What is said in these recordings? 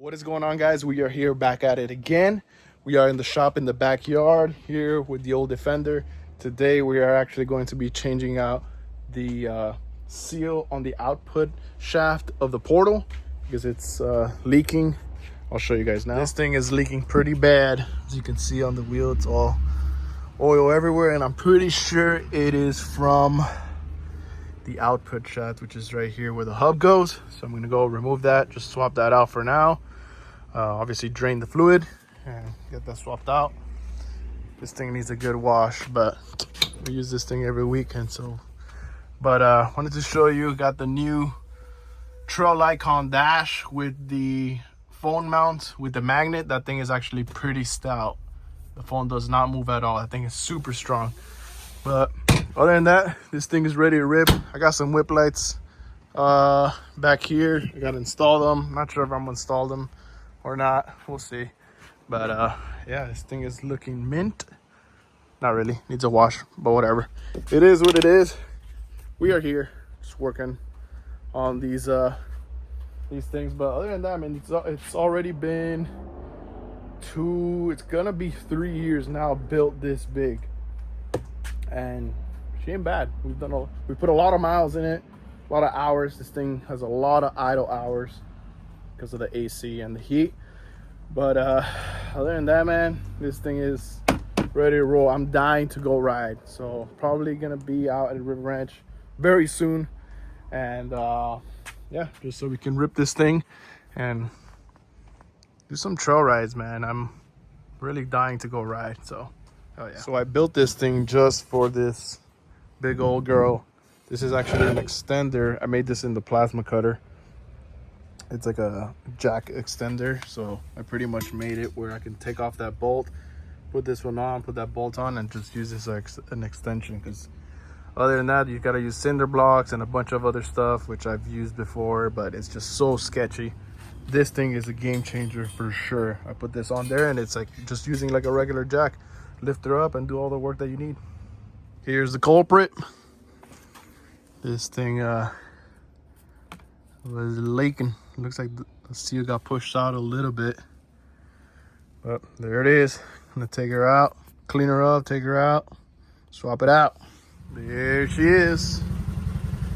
What is going on, guys? We are here back at it again. We are in the shop in the backyard here with the old Defender. Today we are actually going to be changing out the seal on the output shaft of the portal because it's leaking. I'll show you guys now. This thing is leaking pretty bad. As you can see on the wheel, it's all oil everywhere, and I'm pretty sure it is from the output shaft, which is right here where the hub goes. So I'm gonna go remove that, just swap that out for now. Obviously drain the fluid and get that swapped out. This thing needs a good wash, but we use this thing every weekend. So wanted to show you, got the new Trail Icon dash with the phone mount with the magnet. That thing is actually pretty stout. The phone does not move at all. That thing is super strong. But other than that, this thing is ready to rip. I got some whip lights back here. I gotta install them. Not sure if I'm gonna install them or not, we'll see. But yeah, this thing is looking mint. Not really, needs a wash, but whatever. It is what it is. We are here just working on these things. But other than that, I mean, it's already been it's gonna be 3 years now built this big, and she ain't bad. We put a lot of miles in it, a lot of hours. This thing has a lot of idle hours because of the AC and the heat. But other than that, man, this thing is ready to roll. I'm dying to go ride, so probably gonna be out at River Ranch very soon. And yeah, just so we can rip this thing and do some trail rides, man. I'm really dying to go ride, so oh yeah. So I built this thing just for this big old girl. This is actually an extender. I made this in the plasma cutter. It's like a jack extender, so I pretty much made it where I can take off that bolt, put this one on, put that bolt on, and just use this as an extension. Because other than that, you got to use cinder blocks and a bunch of other stuff, which I've used before, but it's just so sketchy. This thing is a game changer for sure. I put this on there and it's like just using like a regular jack. Lift her up and do all the work that you need. Here's the culprit. This thing was leaking. Looks like the seal got pushed out a little bit, but there it is. I'm gonna take her out, clean her up, take her out, swap it out. There she is.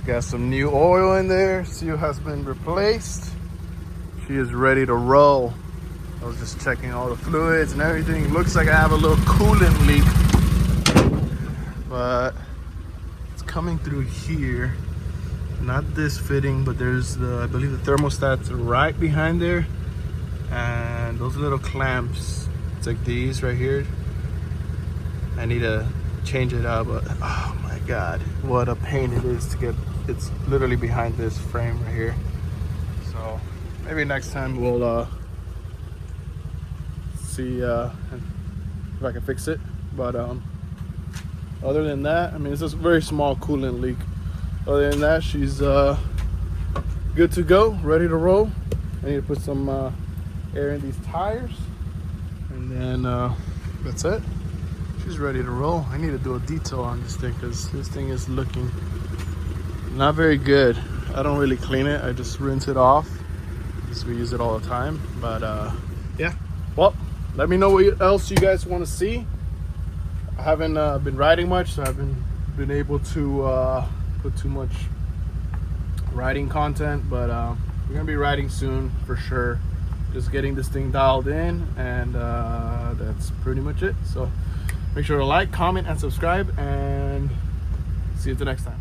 Got some new oil in there. Seal has been replaced. She is ready to roll. I was just checking all the fluids and everything. Looks like I have a little coolant leak, but it's coming through here. Not this fitting, but there's I believe the thermostat's right behind there, and those little clamps, it's like these right here. I need to change it out, but oh my god, what a pain it is to get. It's literally behind this frame right here. So maybe next time we'll see if I can fix it. But other than that, I mean, it's just a very small coolant leak. Other than that, she's good to go, ready to roll. I need to put some air in these tires, and then that's it. She's ready to roll. I need to do a detail on this thing because this thing is looking not very good. I don't really clean it. I just rinse it off because we use it all the time. But yeah, well, let me know what else you guys want to see. I haven't been riding much, so I haven't been able to put too much riding content, but we're gonna be riding soon for sure. Just getting this thing dialed in, and that's pretty much it. So make sure to like, comment, and subscribe, and see you the next time.